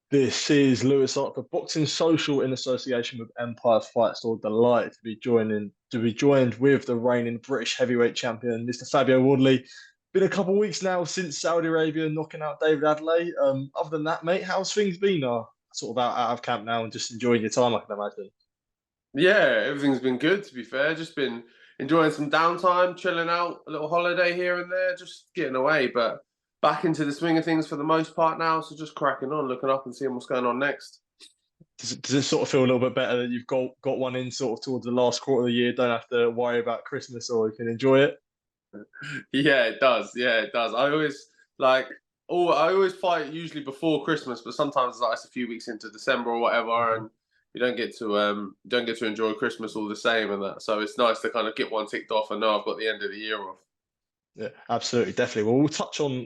This is Lewis Hart for Boxing Social in association with Empire Fight Store. Delighted to be joined with the reigning British heavyweight champion, Mr. Fabio Wardley. Been a couple of weeks now since Saudi Arabia knocking out David Adeleye. Other than that, mate, how's things been? Sort of out of camp now and just enjoying your time, I can imagine. Yeah, everything's been good to be fair. Just been enjoying some downtime, chilling out, a little holiday here and there, just getting away, but back into the swing of things for the most part now. So just cracking on, looking up and seeing what's going on next. Does it sort of feel a little bit better that you've got one in sort of towards the last quarter of the year? Don't have to worry about Christmas, or you can enjoy it. Yeah, it does. Yeah, it does. Like I always fight usually before Christmas, but sometimes like, it's a few weeks into December or whatever, Mhm. and you don't get to enjoy Christmas all the same and that. So it's nice to kind of get one ticked off and know I've got the end of the year off. Yeah, absolutely, definitely. Well,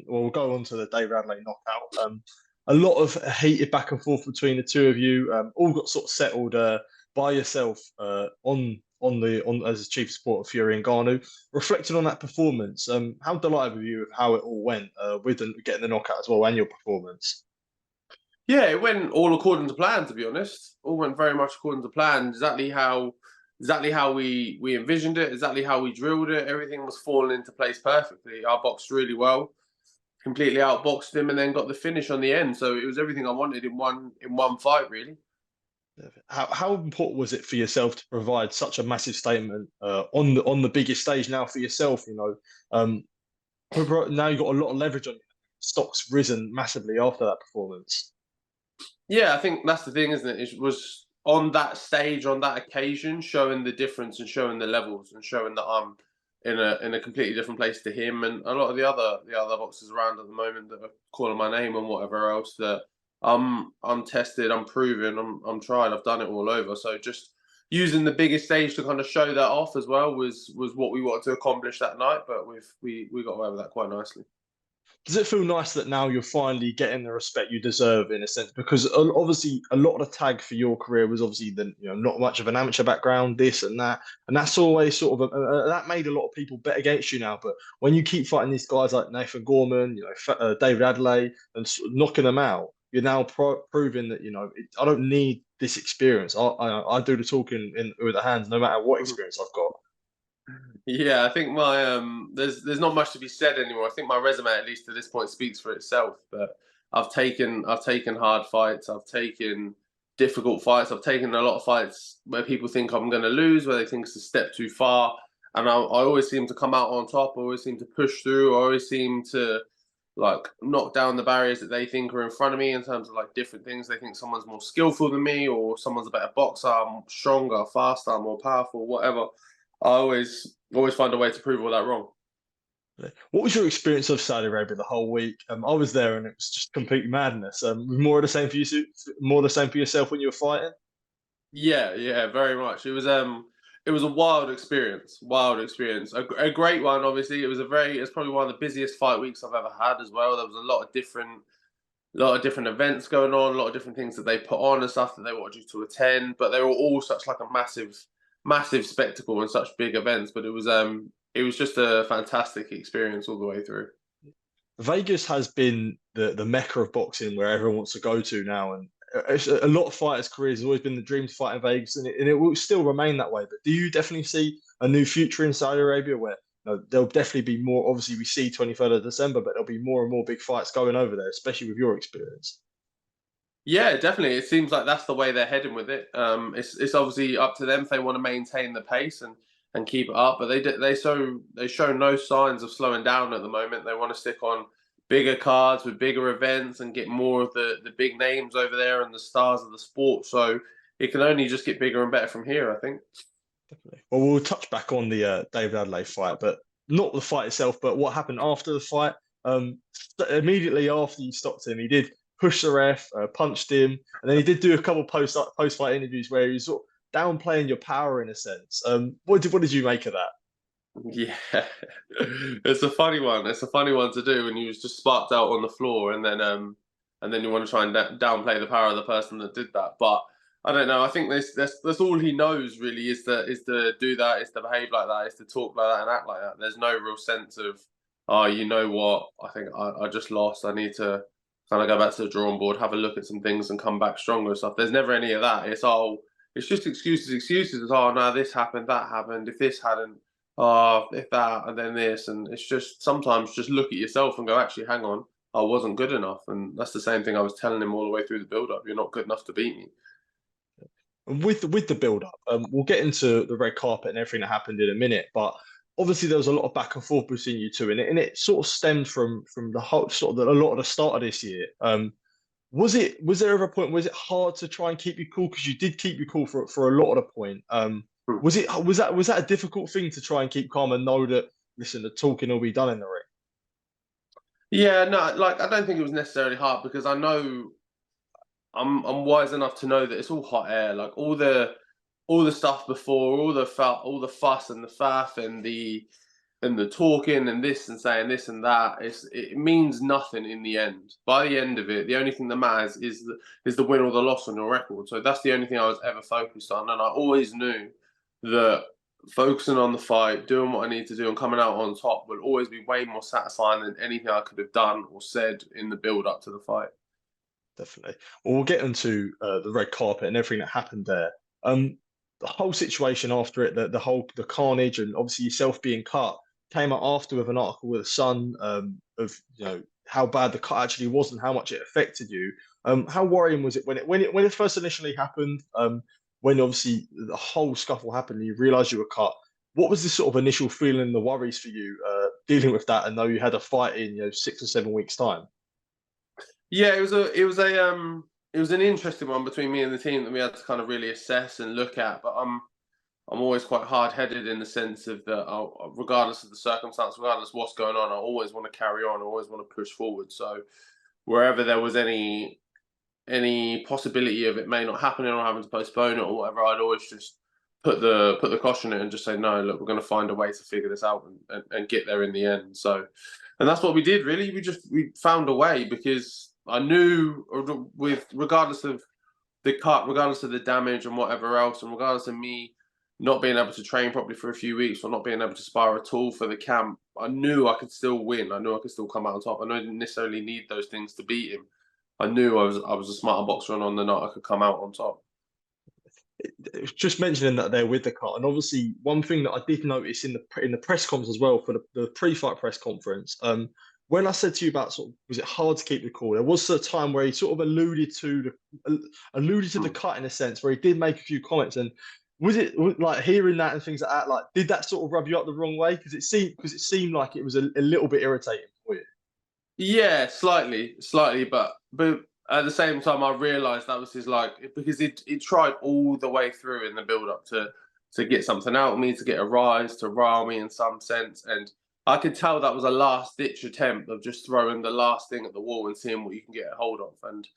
we'll go on to the David Adelaide knockout. A lot of heated back and forth between the two of you. All got sort of settled by yourself on as chief of sport of Fury and Ngannou. Reflecting on that performance, how delighted were you with how it all went with getting the knockout as well and your performance? Yeah, it went all according to plan, to be honest. All went very much according to plan. Exactly how we envisioned it, exactly how we drilled it. Everything was falling into place perfectly. I boxed really well, completely outboxed him, and then got the finish on the end. So it was everything I wanted in one fight, really. How important was it for yourself to provide such a massive statement on the biggest stage now for yourself? Um, now you've got a lot of leverage on you. Stock's risen massively after that performance. Yeah, I think that's the thing, isn't it? It was on that stage, on that occasion, showing the difference and showing the levels and showing that I'm in a completely different place to him and a lot of the other boxers around at the moment that are calling my name and whatever else that I'm tested, I'm proven, I'm tried, I've done it all over. So just using the biggest stage to kind of show that off as well was what we wanted to accomplish that night, but we got away with that quite nicely. Does it feel nice that now you're finally getting the respect you deserve in a sense? Because obviously, a lot of the tag for your career was obviously not much of an amateur background, this and that's always sort of that made a lot of people bet against you now. But when you keep fighting these guys like Nathan Gorman, David Adelaide, and knocking them out, you're now proving that I don't need this experience. I do the talking with the hands, no matter what experience I've got. Yeah, I think my there's not much to be said anymore. I think my resume, at least to this point, speaks for itself. But I've taken hard fights, I've taken difficult fights, I've taken a lot of fights where people think I'm going to lose, where they think it's a step too far, and I always seem to come out on top. I always seem to push through. I always seem to like knock down the barriers that they think are in front of me in terms of like different things. They think someone's more skillful than me, or someone's a better boxer, I'm stronger, faster, more powerful, whatever. I always find a way to prove all that wrong. What was your experience of Saudi Arabia the whole week? I was there and it was just complete madness. More of the same for you, more the same for yourself when you were fighting. Yeah, yeah, very much. It was a wild experience, a great one. Obviously, it's probably one of the busiest fight weeks I've ever had as well. There was lot of different events going on, a lot of different things that they put on and stuff that they wanted you to attend, but they were all such like a massive spectacle and such big events. But it was just a fantastic experience all the way through. Vegas has been the mecca of boxing where everyone wants to go to now, and a lot of fighters' careers has always been the dream to fight in Vegas, and it will still remain that way. But do you definitely see a new future in Saudi Arabia where there'll definitely be more? Obviously, we see 23rd of December, but there'll be more and more big fights going over there, especially with your experience. Yeah, definitely. It seems like that's the way they're heading with it. It's obviously up to them if they want to maintain the pace and keep it up. But they show no signs of slowing down at the moment. They want to stick on bigger cards with bigger events and get more of the big names over there and the stars of the sport. So it can only just get bigger and better from here, I think. Definitely. Well, we'll touch back on the David Adelaide fight, but not the fight itself, but what happened after the fight. Immediately after you stopped him, he did push the ref, punched him, and then he did do a couple post fight interviews where he was sort of downplaying your power in a sense. What did you make of that? Yeah, it's a funny one. It's a funny one to do when you was just sparked out on the floor, and then you want to try and downplay the power of the person that did that. But I don't know. I think that's all he knows really is to do that, is to behave like that, is to talk like that and act like that. There's no real sense of, oh, you know what? I think I just lost. I need to kind of go back to the drawing board, have a look at some things, and come back stronger and stuff. There's never any of that. It's just excuses. It's, oh no, this happened, that happened. If this hadn't, oh, if that, and then this, and it's just sometimes just look at yourself and go, actually, hang on, I wasn't good enough, and that's the same thing I was telling him all the way through the build-up. You're not good enough to beat me. And with the build up, we'll get into the red carpet and everything that happened in a minute. But obviously, there was a lot of back and forth between you two, and it sort of stemmed from the whole a lot of the start of this year. Was there ever a point? Was it hard to try and keep you cool? Because you did keep you cool for a lot of the point. Hmm. Was that a difficult thing to try and keep calm and know that, listen, the talking will be done in the ring? Yeah, no, like I don't think it was necessarily hard because I know I'm wise enough to know that it's all hot air. Like all the stuff before, all the fuss and the faff and the talking and this and saying this and that. It means nothing in the end. By the end of it, the only thing that matters is the win or the loss on your record. So that's the only thing I was ever focused on, and I always knew that focusing on the fight, doing what I need to do, and coming out on top will always be way more satisfying than anything I could have done or said in the build up to the fight. Definitely. Well, we'll get into the red carpet and everything that happened there. The whole situation after it, the carnage, and obviously yourself being cut, came out after with an article with the Sun of how bad the cut actually was and how much it affected you. How worrying was it when it first initially happened? When obviously the whole scuffle happened, and you realised you were cut. What was the sort of initial feeling and the worries for you dealing with that, and know you had a fight in 6 or 7 weeks time? Yeah, it was an interesting one between me and the team that we had to kind of really assess and look at. But I'm always quite hard headed in the sense of that, regardless of the circumstance, regardless of what's going on, I always want to carry on. I always want to push forward. So wherever there was any possibility of it may not happening or having to postpone it or whatever, I'd always just put the caution in it and just say, no, look, we're going to find a way to figure this out and get there in the end. So, and that's what we did. Really, we found a way because I knew, with regardless of the cut, regardless of the damage and whatever else, and regardless of me not being able to train properly for a few weeks or not being able to spar at all for the camp, I knew I could still win. I knew I could still come out on top. I knew I didn't necessarily need those things to beat him. I knew I was a smarter boxer, and on the night I could come out on top. Just mentioning that there with the cut, and obviously one thing that I did notice in the press conference as well for the pre-fight press conference, when I said to you about sort of was it hard to keep the cool, there was a time where he sort of alluded to the Hmm. cut in a sense where he did make a few comments, and like hearing that and things like that, like did that sort of rub you up the wrong way because it seemed like it was a little bit irritating for you? Yeah, slightly, but at the same time, I realised that was his like because it tried all the way through in the build up to get something out of me, to get a rise, to rile me in some sense, and I could tell that was a last ditch attempt of just throwing the last thing at the wall and seeing what you can get a hold of, and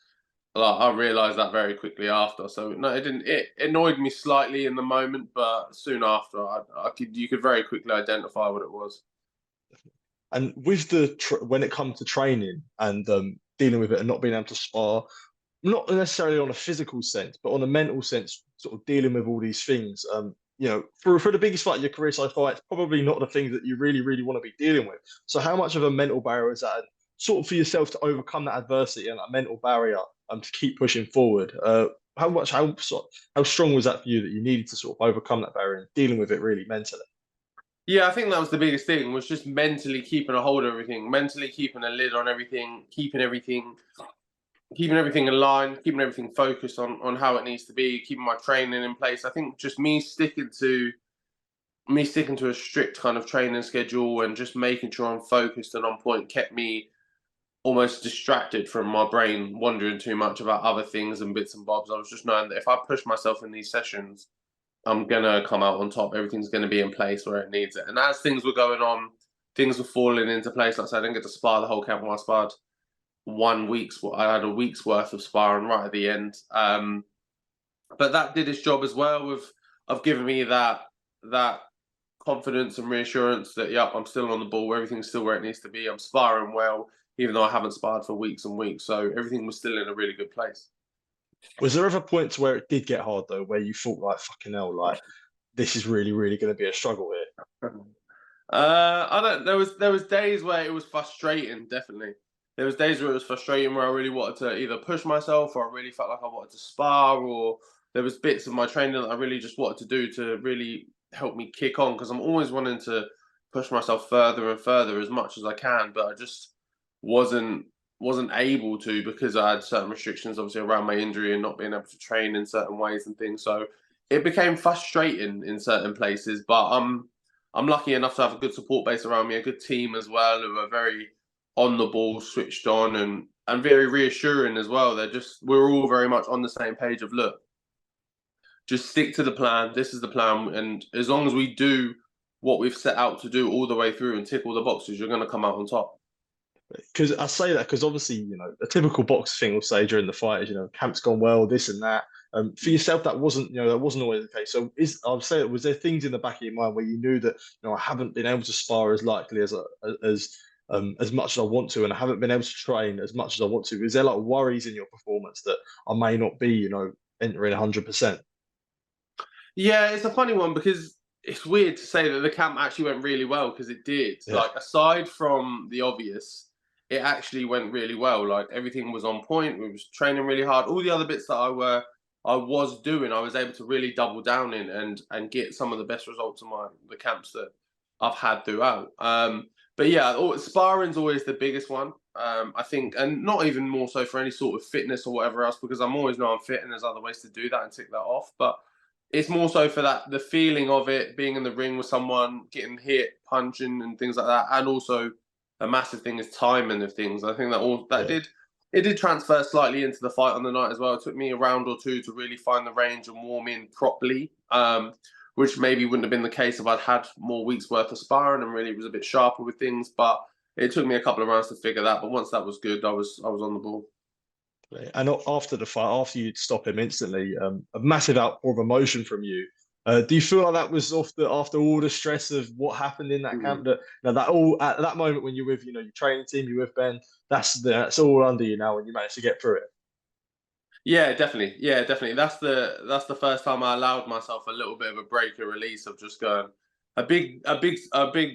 like, I realised that very quickly after. So no, it didn't. It annoyed me slightly in the moment, but soon after, you could very quickly identify what it was. And with when it comes to training and dealing with it and not being able to spar, not necessarily on a physical sense, but on a mental sense, sort of dealing with all these things. For the biggest fight of your career so far, it's probably not the things that you really, really want to be dealing with. So, how much of a mental barrier is that, sort of for yourself to overcome that adversity and that mental barrier to keep pushing forward? How strong was that for you that you needed to sort of overcome that barrier and dealing with it really mentally? Yeah, I think that was the biggest thing was just mentally keeping a hold of everything, mentally keeping a lid on everything, keeping everything in line, keeping everything focused on how it needs to be, keeping my training in place. I think just me sticking to a strict kind of training schedule and just making sure I'm focused and on point kept me almost distracted from my brain wondering too much about other things and bits and bobs. I was just knowing that if I push myself in these sessions, I'm gonna come out on top. Everything's gonna be in place where it needs it. And as things were going on, things were falling into place. Like I said, I didn't get to spar the whole camp. I sparred I had a week's worth of sparring right at the end. But that did its job as well of giving me that confidence and reassurance that yep, I'm still on the ball. Everything's still where it needs to be. I'm sparring well, even though I haven't sparred for weeks and weeks. So everything was still in a really good place. Was there ever points where it did get hard though, where you thought like fucking hell, like this is really, really going to be a struggle here? I don't. There was days where it was frustrating, definitely. there was days where it was frustrating, where I really wanted to either push myself, or I really felt like I wanted to spar, or there was bits of my training that I really just wanted to do to really help me kick on, because I'm always wanting to push myself further and further as much as I can, but I just wasn't wasn't able to, because I had certain restrictions, obviously around my injury and not being able to train in certain ways and things. So it became frustrating in certain places, but I'm lucky enough to have a good support base around me, a good team as well, who are very on the ball, switched on, and very reassuring as well. We're all very much on the same page of, look, just stick to the plan. This is the plan, and as long as we do what we've set out to do all the way through and tick all the boxes, you're going to come out on top. Because I say that because obviously, a typical box thing will say during the fight is, camp's gone well, this and that. For yourself, that wasn't always the case. So I'll say, was there things in the back of your mind where you knew that, I haven't been able to spar as likely as much as I want to, and I haven't been able to train as much as I want to? Is there like worries in your performance that I may not be, entering 100%? Yeah, it's a funny one, because it's weird to say that the camp actually went really well, because it did. Yeah. Like, aside from the obvious, it actually went really well. Like, everything was on point. We was training really hard. All the other bits that I was doing, I was able to really double down in, and get some of the best results of the camps that I've had throughout. But yeah, sparring's always the biggest one. I think, and not even more so for any sort of fitness or whatever else, because I'm always know I'm fit and there's other ways to do that and tick that off. But it's more so for the feeling of it, being in the ring with someone, getting hit, punching, and things like that. And also, a massive thing is timing of things. I think that all that Yeah. did it did transfer slightly into the fight on the night as well. It took me a round or two to really find the range and warm in properly, which maybe wouldn't have been the case if I'd had more weeks worth of sparring and really was a bit sharper with things. But it took me a couple of rounds to figure that. But once that was good, I was on the ball. And after the fight, after you'd stop him instantly, a massive outpour of emotion from you. Do you feel like that was after all the stress of what happened in that Mm. camp? That now that all at that moment when you're with, your training team, you're with Ben. That's all under you now, and you managed to get through it. Yeah, definitely. Yeah, definitely. That's the first time I allowed myself a little bit of a break, a release of just going a big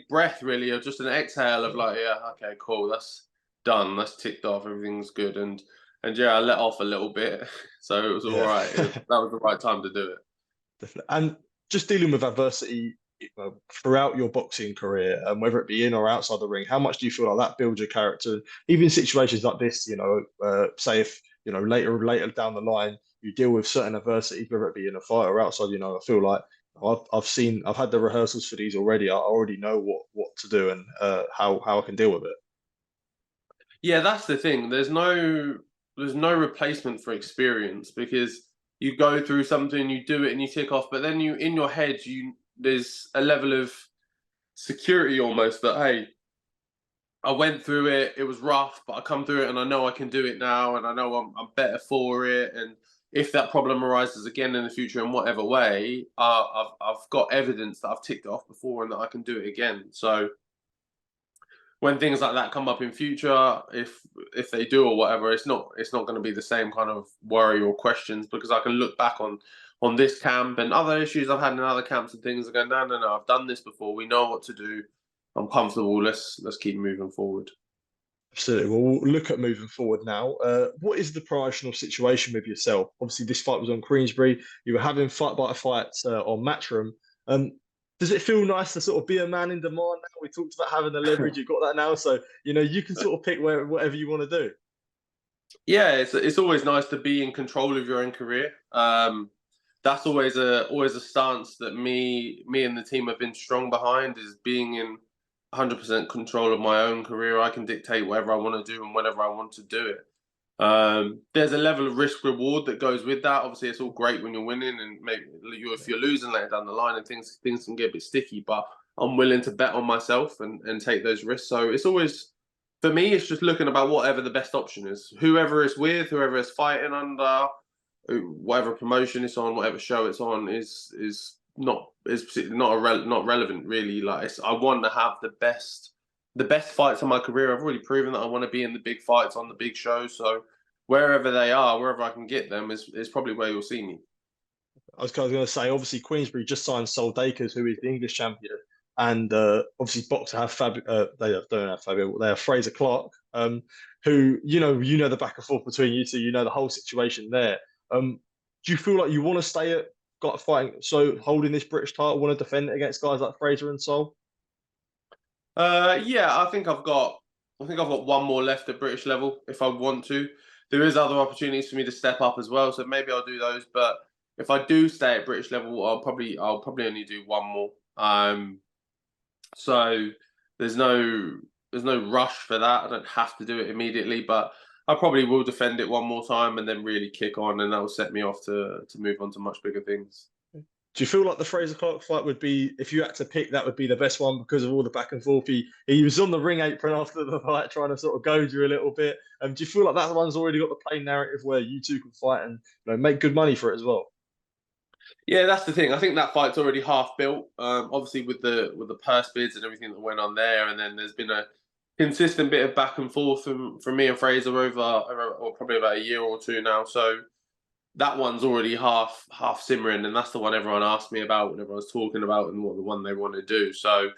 breath, really, of just an exhale of, Yeah, like, yeah, okay, cool, that's done, that's ticked off, everything's good, and yeah, I let off a little bit, so it was all yeah. right. That was the right time to do it. Definitely. And just dealing with adversity, throughout your boxing career, whether it be in or outside the ring, how much do you feel like that builds your character? Even in situations like this, say if later down the line you deal with certain adversities, whether it be in a fight or outside, I feel like I've had the rehearsals for these already. I already know what to do and how I can deal with it. Yeah, that's the thing. There's no replacement for experience, because you go through something, you do it, and you tick off, but then in your head, there's a level of security almost that, hey, I went through it. It was rough, but I come through it, and I know I can do it now, and I know I'm better for it. And if that problem arises again in the future in whatever way, I've got evidence that I've ticked it off before and that I can do it again. So when things like that come up in future, if they do or whatever, it's not going to be the same kind of worry or questions, because I can look back on this camp and other issues I've had in other camps and things, and go, no, no, no, I've done this before. We know what to do. I'm comfortable. Let's keep moving forward. Absolutely. Well, we'll look at moving forward now. What is the promotional situation with yourself? Obviously, this fight was on Queensberry. You were having fight by fights on Matchroom. Um, does it feel nice to sort of be a man in demand now? We talked about having the leverage. You've got that now, so you can sort of pick whatever you want to do. Yeah, it's always nice to be in control of your own career. That's always a stance that me and the team have been strong behind, is being in 100% control of my own career. I can dictate whatever I want to do and whenever I want to do it. There's a level of risk reward that goes with that. Obviously, it's all great when you're winning, and maybe if you're losing later down the line, and things can get a bit sticky. But I'm willing to bet on myself and take those risks. So it's always, for me, it's just looking about whatever the best option is. Whoever it's with, whoever it's fighting under, whatever promotion it's on, whatever show it's on, is not relevant, really. Like, I want to have the best fights of my career. I've already proven that I want to be in the big fights on the big shows. So wherever they are, wherever I can get them, is probably where you'll see me. I was kind of going to say, obviously, Queensberry just signed Sol Dakers, who is the English champion, and obviously, Boxer have Fabio. They don't have Fabio. They have Frazer Clarke. who you know the back and forth between you two, you know the whole situation there. Do you feel like you want to stay at got fighting, so holding this British title, want to defend it against guys like Frazer and Sol? Yeah, I think I've got one more left at British level if I want to. There is other opportunities for me to step up as well, so maybe I'll do those. But if I do stay at British level, I'll probably only do one more. So there's no rush for that. I don't have to do it immediately, but I probably will defend it one more time and then really kick on, and that will set me off to move on to much bigger things. Do you feel like the Frazer Clarke fight would be, if you had to pick, that would be the best one because of all the back and forth? He was on the ring apron after the fight, trying to sort of goad you a little bit. Do you feel like that one's already got the plain narrative where you two can fight and make good money for it as well? Yeah, that's the thing. I think that fight's already half built. Obviously, with the purse bids and everything that went on there, and then there's been a consistent bit of back and forth from me and Frazer over or probably about a year or two now. So that one's already half simmering, and that's the one everyone asked me about when everyone's talking about and what the one they want to do. So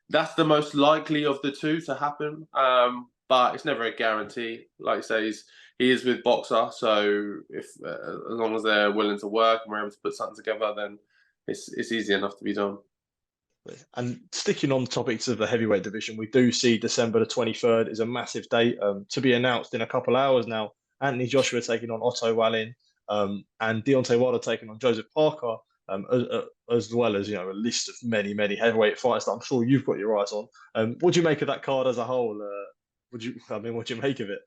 that's the most likely of the two to happen. But it's never a guarantee. Like you say, he is with Boxer, so if as long as they're willing to work and we're able to put something together, then it's easy enough to be done. And sticking on topics of the heavyweight division, we do see December the 23rd is a massive date to be announced in a couple of hours now. Anthony Joshua taking on Otto Wallin, and Deontay Wilder taking on Joseph Parker, as well as a list of many heavyweight fights that I'm sure you've got your eyes on. What do you make of that card as a whole? What do you make of it?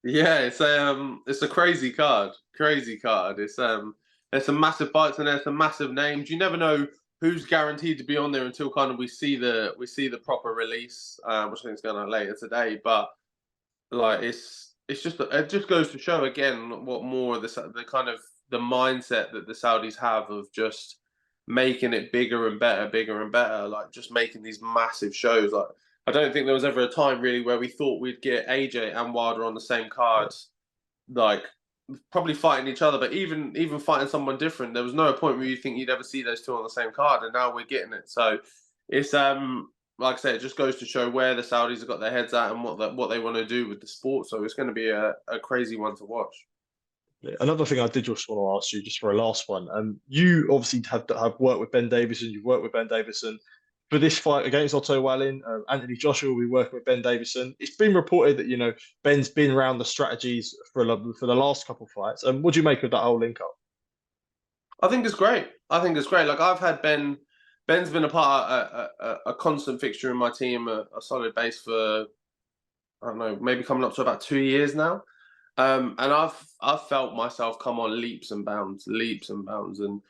Yeah, it's a crazy card. Crazy card. There's some massive fights and there's some massive names. You never know who's guaranteed to be on there until kind of we see the proper release, which I think is going on later today. But like it just goes to show again what more the kind of the mindset that the Saudis have of just making it bigger and better, like just making these massive shows. Like I don't think there was ever a time really where we thought we'd get AJ and Wilder on the same card, like probably fighting each other, but even fighting someone different. There was no point where you think you'd ever see those two on the same card, and now we're getting it. So it's like I say, it just goes to show where the Saudis have got their heads at and what they want to do with the sport. So it's going to be a crazy one to watch. Yeah, another thing I did just want to ask you, just for a last one, you obviously have worked with Ben Davison. You've worked with Ben Davison for this fight against Otto Wallin. Anthony Joshua will be working with Ben Davison. It's been reported that Ben's been around the strategies for the last couple of fights. What do you make of that whole link up? I think it's great. Like I've had Ben. Ben's been a constant fixture in my team, a solid base for I don't know, maybe coming up to about 2 years now. And I've felt myself come on leaps and bounds, and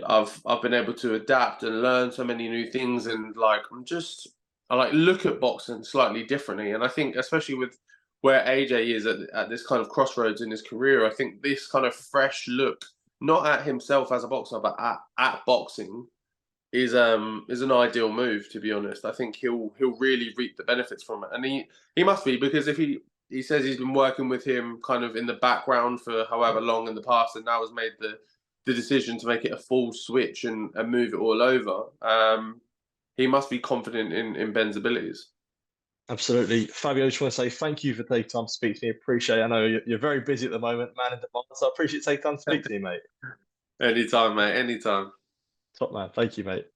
I've been able to adapt and learn so many new things, and like I like look at boxing slightly differently. And I think especially with where AJ is at this kind of crossroads in his career, I think this kind of fresh look, not at himself as a boxer, but at boxing, is an ideal move, to be honest. I think he'll really reap the benefits from it, and he must be, because if he says he's been working with him kind of in the background for however long in the past, and now has made the decision to make it a full switch and move it all over. He must be confident in Ben's abilities. Absolutely. Fabio, I just want to say thank you for taking time to speak to me. Appreciate it. I know you're very busy at the moment, man in demand, so I appreciate taking time to speak to you, mate. Anytime, mate. Anytime. Top man. Thank you, mate.